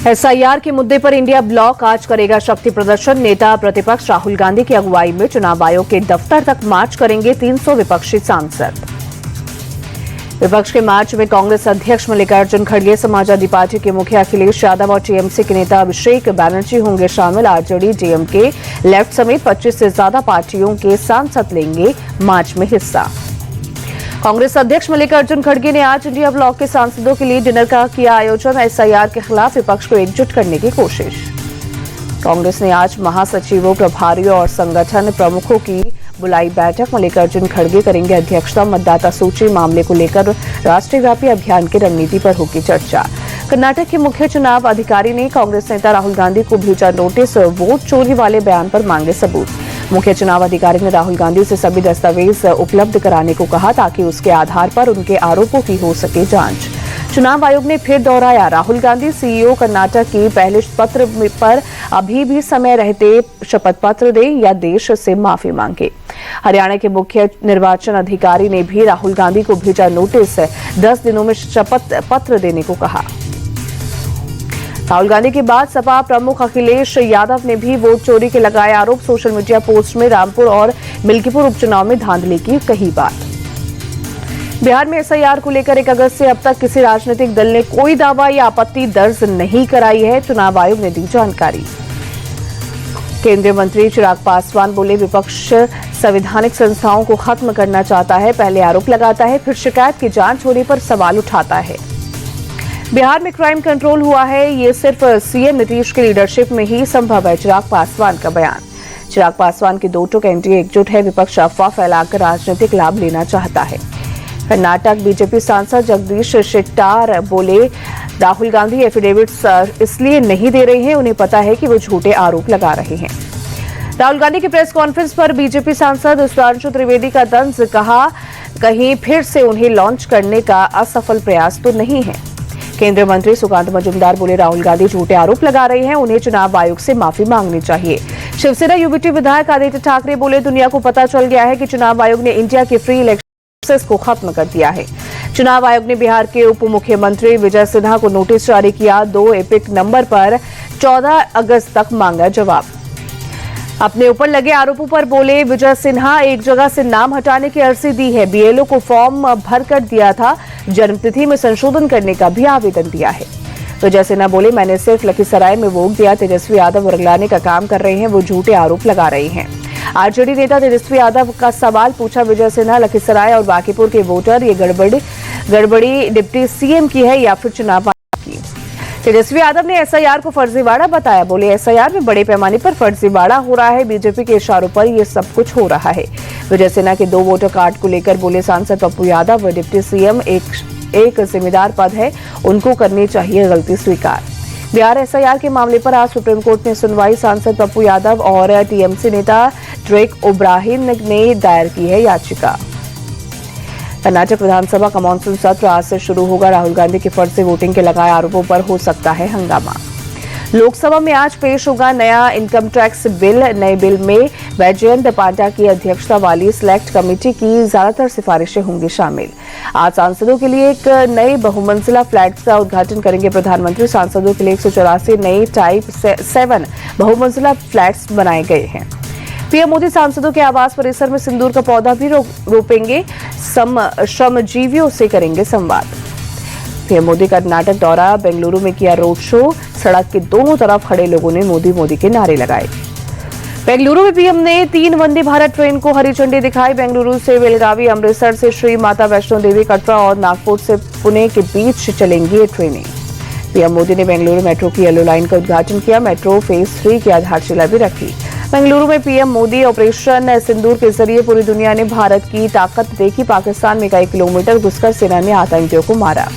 SIR के मुद्दे पर इंडिया ब्लॉक आज करेगा शक्ति प्रदर्शन। नेता प्रतिपक्ष राहुल गांधी की अगुवाई में चुनाव आयोग के दफ्तर तक मार्च करेंगे 300 विपक्षी सांसद। विपक्ष के मार्च में कांग्रेस अध्यक्ष मल्लिकार्जुन खड़गे, समाजवादी पार्टी के मुखिया अखिलेश यादव और टीएमसी के नेता अभिषेक बैनर्जी होंगे शामिल। आरजेडी, डीएमके, लेफ्ट समेत 25 से ज्यादा पार्टियों के सांसद लेंगे मार्च में हिस्सा। कांग्रेस अध्यक्ष मल्लिकार्जुन खड़गे ने आज इंडिया ब्लॉक के सांसदों के लिए डिनर का किया आयोजन। एसआईआर के खिलाफ विपक्ष को एकजुट करने की कोशिश। कांग्रेस ने आज महासचिवों, प्रभारियों और संगठन प्रमुखों की बुलाई बैठक। मल्लिकार्जुन खड़गे करेंगे अध्यक्षता। मतदाता सूची मामले को लेकर राष्ट्रीय व्यापी अभियान की रणनीति पर होगी चर्चा। कर्नाटक के मुख्य चुनाव अधिकारी ने कांग्रेस नेता राहुल गांधी को भेजा नोटिस, वोट चोरी वाले बयान पर मांगे सबूत। मुख्य चुनाव अधिकारी ने राहुल गांधी से सभी दस्तावेज उपलब्ध कराने को कहा ताकि उसके आधार पर उनके आरोपों की हो सके जांच। चुनाव आयोग ने फिर दोहराया, राहुल गांधी सीईओ कर्नाटक की पहले पत्र पर अभी भी समय रहते शपथ पत्र दें या देश से माफी मांगे। हरियाणा के मुख्य निर्वाचन अधिकारी ने भी राहुल गांधी को भेजा नोटिस, 10 दिनों में शपथ पत्र देने को कहा। राहुल गांधी के बाद सपा प्रमुख अखिलेश यादव ने भी वोट चोरी के लगाए आरोप। सोशल मीडिया पोस्ट में रामपुर और मिल्कीपुर उपचुनाव में धांधली की कही बात। बिहार में एसआईआर को लेकर 1 अगस्त से अब तक किसी राजनीतिक दल ने कोई दावा या आपत्ति दर्ज नहीं कराई है, चुनाव आयोग ने दी जानकारी। केंद्रीय मंत्री चिराग पासवान बोले, विपक्ष संवैधानिक संस्थाओं को खत्म करना चाहता है। पहले आरोप लगाता है, फिर शिकायत की जांच होने पर सवाल उठाता है। बिहार में क्राइम कंट्रोल हुआ है, ये सिर्फ सीएम नीतीश की लीडरशिप में ही संभव है, चिराग पासवान का बयान। चिराग पासवान की 2 टूक एनडीए एकजुट है, विपक्ष अफवाह फैलाकर राजनीतिक लाभ लेना चाहता है। कर्नाटक बीजेपी सांसद जगदीश शेट्टार बोले, राहुल गांधी एफिडेविट्स इसलिए नहीं दे रहे हैं, उन्हें पता है कि वो झूठे आरोप लगा रहे हैं। राहुल गांधी की प्रेस कॉन्फ्रेंस पर बीजेपी सांसद सुधांशु त्रिवेदी का तंज, कहा कहीं फिर से उन्हें लॉन्च करने का असफल प्रयास तो नहीं है। केंद्रीय मंत्री सुकांत मजूमदार बोले, राहुल गांधी झूठे आरोप लगा रहे हैं, उन्हें चुनाव आयोग से माफी मांगनी चाहिए। शिवसेना यूबीटी विधायक आदित्य ठाकरे बोले, दुनिया को पता चल गया है कि चुनाव आयोग ने इंडिया के फ्री इलेक्शन प्रोसेस को खत्म कर दिया है। चुनाव आयोग ने बिहार के उप मुख्यमंत्री विजय सिन्हा को नोटिस जारी किया। 2 एपिक नंबर पर 14 अगस्त तक मांगा जवाब। अपने ऊपर लगे आरोपों पर बोले विजय सिन्हा, एक जगह से नाम हटाने की अर्जी दी है, बीएलओ को फॉर्म भर कर दिया था, जन्मतिथि में संशोधन करने का भी आवेदन दिया है। विजय सिन्हा बोले, मैंने सिर्फ लखीसराय में वोट दिया, तेजस्वी यादव रगलाने का काम कर रहे हैं, वो झूठे आरोप लगा रहे हैं। आरजेडी नेता तेजस्वी यादव का सवाल पूछा विजय सिन्हा, लखीसराय और बांकीपुर के वोटर, ये गड़बड़ी डिप्टी सीएम की है या फिर चुनाव की। तेजस्वी यादव ने एसआईआर को फर्जीवाड़ा बताया, बोले एसआईआर में बड़े पैमाने पर फर्जीवाड़ा हो रहा है, बीजेपी के इशारों पर यह सब कुछ हो रहा है। विजय सिन्हा के 2 वोटर कार्ड को लेकर बोले सांसद पप्पू यादव, डिप्टी सीएम एक जिम्मेदार पद है, उनको करनी चाहिए गलती स्वीकार। बिहार एसआईआर के मामले पर आज सुप्रीम कोर्ट में सुनवाई। सांसद पप्पू यादव और टीएमसी नेता ड्रेक ओब्राहिन ने दायर की है याचिका। कर्नाटक विधानसभा का मानसून सत्र आज से शुरू होगा। राहुल गांधी की फर्जी वोटिंग के लगाए आरोपों पर हो सकता है हंगामा। लोकसभा में आज पेश होगा नया इनकम टैक्स बिल। नए बिल में वैजयंत पांडा की अध्यक्षता वाली सिलेक्ट कमेटी की ज्यादातर सिफारिशें होंगी शामिल। आज सांसदों के लिए एक नए बहुमंजिला फ्लैट्स का उद्घाटन करेंगे प्रधानमंत्री। सांसदों के लिए 184 नए टाइप 7 बहुमंजिला फ्लैट्स बनाए गए हैं। पीएम मोदी सांसदों के आवास परिसर में सिंदूर का पौधा भी रोपेंगे। श्रमजीवियों से करेंगे संवाद। पीएम मोदी कर्नाटक दौरा, बेंगलुरु में किया रोड शो। सड़क के दोनों तरफ खड़े लोगों ने मोदी मोदी के नारे लगाए। बेंगलुरु में पीएम ने 3 वंदे भारत ट्रेन को हरी झंडी दिखाई। बेंगलुरु से बेलगावी, अमृतसर से श्री माता वैष्णो देवी, कटरा और नागपुर से पुणे के बीच चलेंगी ये ट्रेनें। पीएम मोदी ने बेंगलुरु मेट्रो की येलो लाइन का उद्घाटन किया। मेट्रो फेज 3 की आधारशिला भी रखी। बेंगलुरु में पीएम मोदी ऑपरेशन सिंदूर के जरिए पूरी दुनिया ने भारत की ताकत देखी। पाकिस्तान में कई किलोमीटर घुसकर सेना ने आतंकियों को मारा।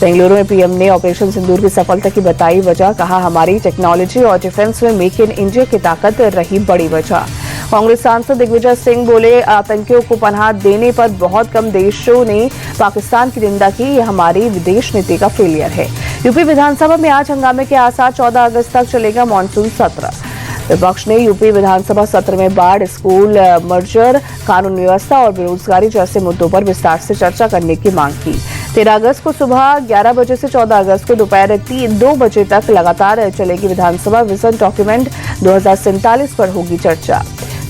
बेंगलुरु में पीएम ने ऑपरेशन सिंदूर की सफलता की बताई वजह, कहा हमारी टेक्नोलॉजी और डिफेंस में मेक इन इंडिया की ताकत रही बड़ी वजह। कांग्रेस सांसद दिग्विजय सिंह बोले, आतंकियों को पनाह देने पर बहुत कम देशों ने पाकिस्तान की निंदा की, यह हमारी विदेश नीति का फेलियर है। यूपी विधानसभा में आज हंगामे के आसार, 14 अगस्त तक चलेगा मानसून सत्र। विपक्ष ने यूपी विधानसभा सत्र में बाढ़, स्कूल मर्जर, कानून व्यवस्था और बेरोजगारी जैसे मुद्दों पर विस्तार से चर्चा करने की मांग की। 13 अगस्त को सुबह 11 बजे से 14 अगस्त को दोपहर 2 बजे तक लगातार चलेगी विधानसभा विजन डॉक्यूमेंट 2047 पर होगी चर्चा।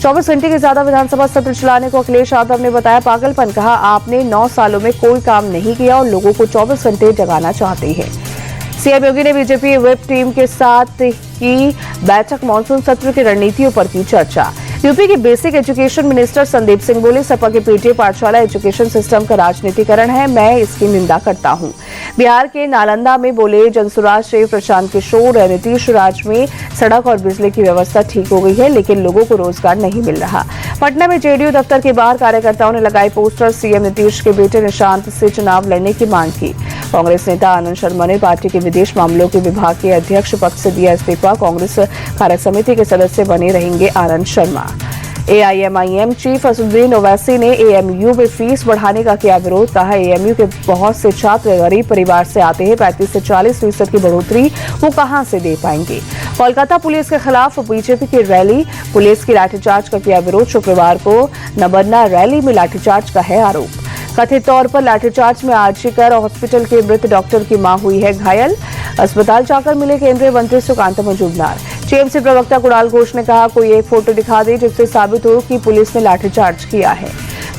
24 घंटे के ज्यादा विधानसभा सत्र चलाने को अखिलेश यादव ने बताया पागलपन। कहा, आपने 9 सालों में कोई काम नहीं किया और लोगों को 24 घंटे जगाना चाहते हैं। सीएम योगी ने बीजेपी व्हिप टीम के साथ की बैठक, मानसून सत्र की रणनीतियों पर की चर्चा। यूपी के basic education minister Sandeep Singh बोले, सपा के पीटीए पाठशाला एजुकेशन सिस्टम का राजनीतिकरण है, मैं इसकी निंदा करता हूं। बिहार के नालंदा में बोले, जनसुराज से प्रशांत किशोर, नीतीश राज में सड़क और बिजली की व्यवस्था ठीक हो गई है, लेकिन लोगों को रोजगार नहीं मिल रहा। पटना में जेडीयू दफ्तर के बाहर कार्यकर्ताओं ने लगाए पोस्टर, सीएम नीतीश के बेटे निशांत से चुनाव लड़ने की मांग की। कांग्रेस नेता आनंद शर्मा ने पार्टी के विदेश मामलों के विभाग के अध्यक्ष पद से दिया इस्तीफा। कांग्रेस कार्य समिति के सदस्य बने रहेंगे आनंद शर्मा। एआईएमआईएम चीफ असदुद्दीन ओवैसी ने एएमयू में फीस बढ़ाने का किया विरोध। कहा, एएमयू के बहुत से छात्र गरीब परिवार से आते हैं, 35 से 40% की बढ़ोतरी वो कहां से दे पाएंगे। कोलकाता पुलिस के खिलाफ बीजेपी की रैली, पुलिस की लाठीचार्ज का किया विरोध। शुक्रवार को नबन्ना रैली में लाठीचार्ज का है आरोप। कथित तौर पर लाठीचार्ज में आर्जिकर हॉस्पिटल के मृत डॉक्टर की मां हुई है घायल। अस्पताल जाकर मिले केंद्रीय मंत्री सुकांत मजूमदार। टीएमसी प्रवक्ता कुणाल घोष ने कहा, कोई एक फोटो दिखा दे जिससे साबित हो कि पुलिस ने लाठीचार्ज किया है।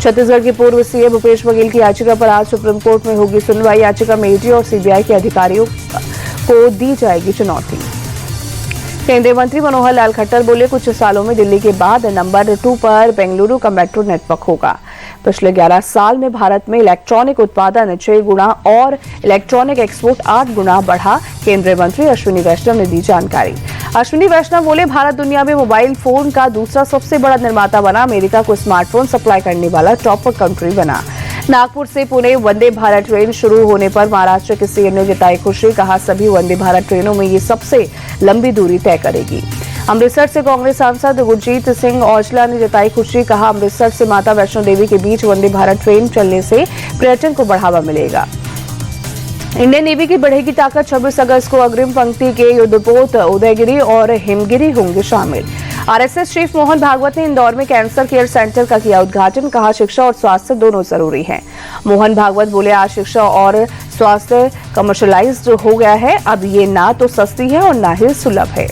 छत्तीसगढ़ के पूर्व सीएम भूपेश बघेल की याचिका पर आज सुप्रीम कोर्ट में होगी सुनवाई। याचिका में ईडी और सीबीआई के अधिकारियों को दी जाएगी चुनौती। केंद्रीय मंत्री मनोहर लाल खट्टर बोले, कुछ सालों में दिल्ली के बाद नंबर 2 पर बेंगलुरु का मेट्रो नेटवर्क होगा। पिछले 11 साल में भारत में इलेक्ट्रॉनिक उत्पादन 6 गुना और इलेक्ट्रॉनिक एक्सपोर्ट 8 गुना बढ़ा। केंद्रीय मंत्री अश्विनी वैष्णव ने दी जानकारी। अश्विनी वैष्णव बोले, भारत दुनिया में मोबाइल फोन का दूसरा सबसे बड़ा निर्माता बना, अमेरिका को स्मार्टफोन सप्लाई करने वाला टॉप कंट्री बना। नागपुर से पुणे वंदे भारत ट्रेन शुरू होने पर महाराष्ट्र के सीएम ने जताई खुशी। कहा, सभी वंदे भारत ट्रेनों में ये सबसे लंबी दूरी तय करेगी। अमृतसर से कांग्रेस सांसद गुरजीत सिंह औजला ने जताई खुशी। कहा, अमृतसर से माता वैष्णो देवी के बीच वंदे भारत ट्रेन चलने से पर्यटन को बढ़ावा मिलेगा। इंडियन नेवी की बढ़ेगी ताकत, 26 अगस्त को अग्रिम पंक्ति के युद्धपोत उदयगिरी और हिमगिरी होंगे शामिल। आरएसएस चीफ मोहन भागवत ने इंदौर में कैंसर केयर सेंटर का किया उद्घाटन। कहा, शिक्षा और स्वास्थ्य दोनों जरूरी हैं। मोहन भागवत बोले, आज शिक्षा और स्वास्थ्य कमर्शियलाइज्ड हो गया है, अब ये ना तो सस्ती है और ना ही सुलभ है।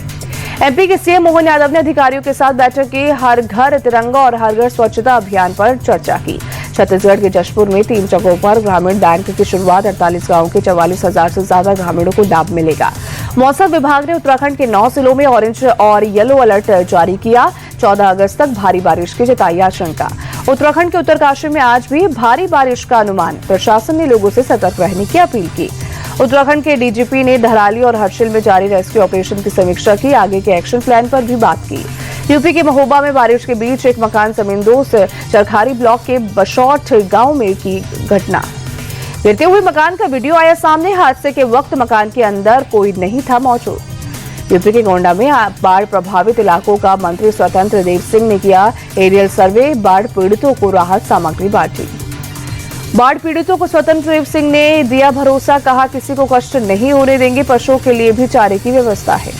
एमपी के सीएम मोहन यादव ने अधिकारियों के साथ बैठक की। हर घर तिरंगा और हर घर स्वच्छता अभियान पर चर्चा की। छत्तीसगढ़ के जशपुर में 3 जगहों पर ग्रामीण बैंक की शुरुआत। 48 गांवों के 44,000 से ज्यादा ग्रामीणों को लाभ मिलेगा। मौसम विभाग ने उत्तराखंड के 9 जिलों में ऑरेंज और येलो अलर्ट जारी किया। 14 अगस्त तक भारी बारिश की जताई आशंका। उत्तराखंड के उत्तरकाशी में आज भी भारी बारिश का अनुमान। प्रशासन ने लोगों से सतर्क रहने की अपील की। उत्तराखंड के डीजीपी ने धराली और हर्षिल में जारी रेस्क्यू ऑपरेशन की समीक्षा की। आगे के एक्शन प्लान पर भी बात की। यूपी के महोबा में बारिश के बीच एक मकान जमीन दोस्त चरखारी ब्लॉक के बशौट गांव में की घटना। गिरते हुए मकान का वीडियो आया सामने। हादसे के वक्त मकान के अंदर कोई नहीं था मौजूद। यूपी के गोंडा में बाढ़ प्रभावित इलाकों का मंत्री स्वतंत्र देव सिंह ने किया एरियल सर्वे। बाढ़ पीड़ितों को राहत सामग्री बांटी। बाढ़ पीड़ितों को स्वतंत्र देव सिंह ने दिया भरोसा। कहा, किसी को कष्ट नहीं होने देंगे, पशुओं के लिए भी चारे की व्यवस्था है।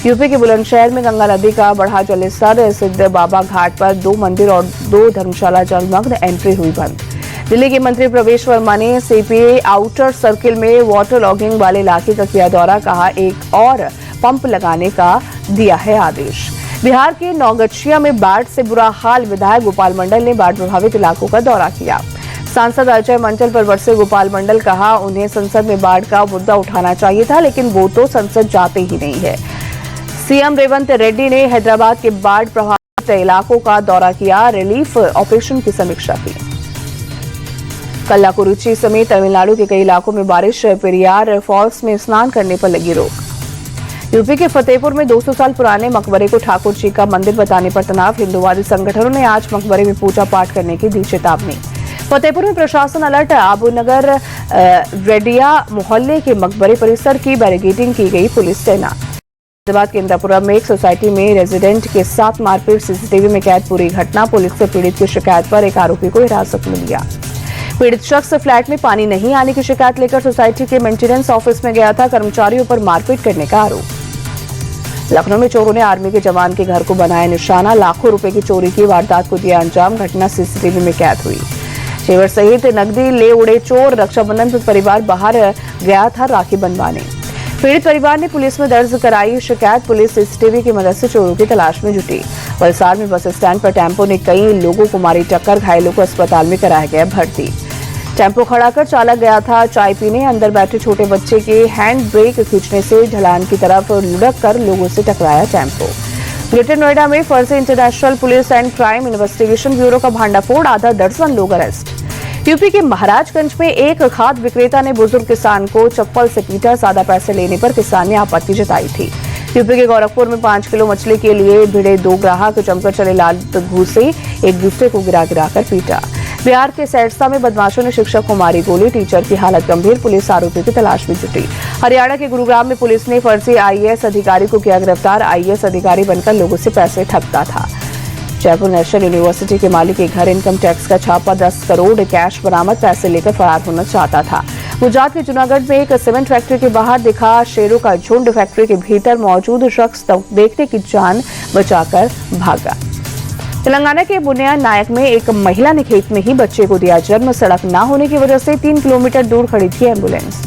यूपी के बुलंदशहर में गंगा नदी का बढ़ा जलस्तर। सिद्ध बाबा घाट पर 2 मंदिर और 2 धर्मशाला जलमग्न, एंट्री हुई बंद। दिल्ली के मंत्री प्रवेश वर्मा ने सीपीए आउटर सर्किल में वाटर लॉगिंग वाले इलाके का किया दौरा। कहा, एक और पंप लगाने का दिया है आदेश। बिहार के नौगछिया में बाढ़ से बुरा हाल। विधायक गोपाल मंडल ने बाढ़ प्रभावित इलाकों का दौरा किया। सांसद अजय मंडल पर बरसे गोपाल मंडल। कहा, उन्हें संसद में बाढ़ का मुद्दा उठाना चाहिए था, लेकिन वो तो संसद जाते ही नहीं है। सीएम रेवंत रेड्डी ने हैदराबाद के बाढ़ प्रभावित इलाकों का दौरा किया। रिलीफ ऑपरेशन की समीक्षा की। कल्लाकुरुचि समेत तमिलनाडु के कई इलाकों में बारिश। पेरियार फॉल्स में स्नान करने पर लगी रोक। यूपी के फतेहपुर में 200 साल पुराने मकबरे को ठाकुर जी का मंदिर बताने पर तनाव। हिंदुवादी संगठनों ने आज मकबरे में पूजा पाठ करने की दी चेतावनी। फतेहपुर में प्रशासन अलर्ट। आबूनगर रेडिया मोहल्ले के मकबरे परिसर की बैरिकेडिंग की गई पुलिस तैनात। हैदराबाद के इंद्रपुरम में एक सोसाइटी में रेजिडेंट के साथ मारपीट। सीसीटीवी में कैद पूरी घटना। पुलिस से पीड़ित की शिकायत पर एक आरोपी को हिरासत में लिया। पीड़ित शख्स फ्लैट में पानी नहीं आने की शिकायत लेकर सोसाइटी के मेंटेनेंस ऑफिस में गया था। कर्मचारियों पर मारपीट करने का आरोप। लखनऊ में चोरों ने आर्मी के जवान के घर को बनाया निशाना। लाखों रुपए की चोरी की वारदात को दिया अंजाम। घटना सीसीटीवी में कैद हुई। जेवर सहित नकदी ले उड़े चोर। रक्षाबंधन पर परिवार बाहर गया था राखी बंधवाने। पीड़ित परिवार ने पुलिस में दर्ज कराई शिकायत। पुलिस सीसीटीवी की मदद से चोरों की तलाश में जुटी। वलसाड़ में बस स्टैंड पर टेम्पो ने कई लोगों को मारी टक्कर। घायलों को अस्पताल में कराया गया भर्ती। टेम्पो खड़ा कर चालक गया था चाय पीने। अंदर बैठे छोटे बच्चे के हैंड ब्रेक खींचने से ढलान की तरफ लुढ़क कर लोगों से टकराया टेम्पो। ग्रेटर नोएडा में फर्जी international police and crime investigation bureau का भांडाफोड़। आधा दर्जन लोग अरेस्ट। यूपी के महाराजगंज में एक खाद विक्रेता ने बुजुर्ग किसान को चप्पल से पीटा। ज्यादा पैसे लेने पर किसान ने आपत्ति जताई थी। यूपी के गोरखपुर में 5 किलो मछली के लिए भिड़े 2 ग्राहक जमकर चले लाल घूस से एक दूसरे को गिरा कर पीटा। बिहार के सैरसा में बदमाशों ने शिक्षक को मारी गोली। टीचर की हालत गंभीर। पुलिस आरोपी की तलाश में जुटी। हरियाणा के गुरुग्राम में पुलिस ने फर्जी आईएएस अधिकारी को किया गिरफ्तार। आईएएस अधिकारी बनकर लोगों से पैसे ठगता था। जयपुर नेशनल यूनिवर्सिटी के मालिक के घर इनकम टैक्स का छापा। 10 करोड़ कैश बरामद। पैसे लेकर फरार होना चाहता था। गुजरात के जूनागढ़ में एक सीमेंट फैक्ट्री के बाहर दिखा शेरों का झुंड। फैक्ट्री के भीतर मौजूद शख्स देखने की जान बचाकर भागा। तेलंगाना के बुनिया नायक में एक महिला ने खेत में ही बच्चे को दिया जन्म। सड़क न होने की वजह से 3 किलोमीटर दूर खड़ी थी एम्बुलेंस।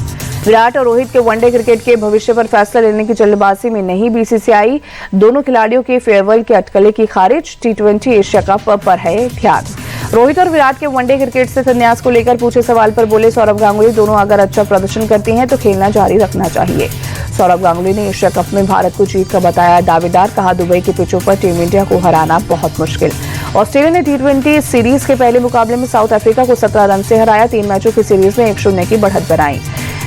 विराट और रोहित के वनडे क्रिकेट के भविष्य पर फैसला लेने की जल्दबाजी में नहीं बीसीसीआई। दोनों खिलाड़ियों के फेयरवेल के अटकलें की खारिज। T20 एशिया कप पर है ध्यान। रोहित और विराट के वनडे क्रिकेट से संन्यास को लेकर पूछे सवाल पर बोले सौरभ गांगुली, दोनों अगर अच्छा प्रदर्शन करते हैं तो खेलना जारी रखना चाहिए। सौरभ गांगुली ने एशिया कप में भारत को जीत का बताया दावेदार। कहा दुबई के पिचों पर टीम इंडिया को हराना बहुत मुश्किल। ऑस्ट्रेलिया ने T20 सीरीज के पहले मुकाबले में साउथ अफ्रीका को 17 रन से हराया। 3 मैचों की सीरीज में 1-0 की बढ़त बनाई।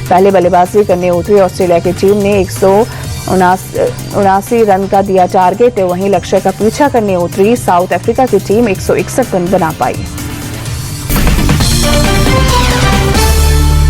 पहले बल्लेबाजी करने उतरी ऑस्ट्रेलिया की टीम ने 179 रन का दिया टारगेट। वहीं लक्ष्य का पीछा करने उतरी साउथ अफ्रीका की टीम 161 रन बना पाई।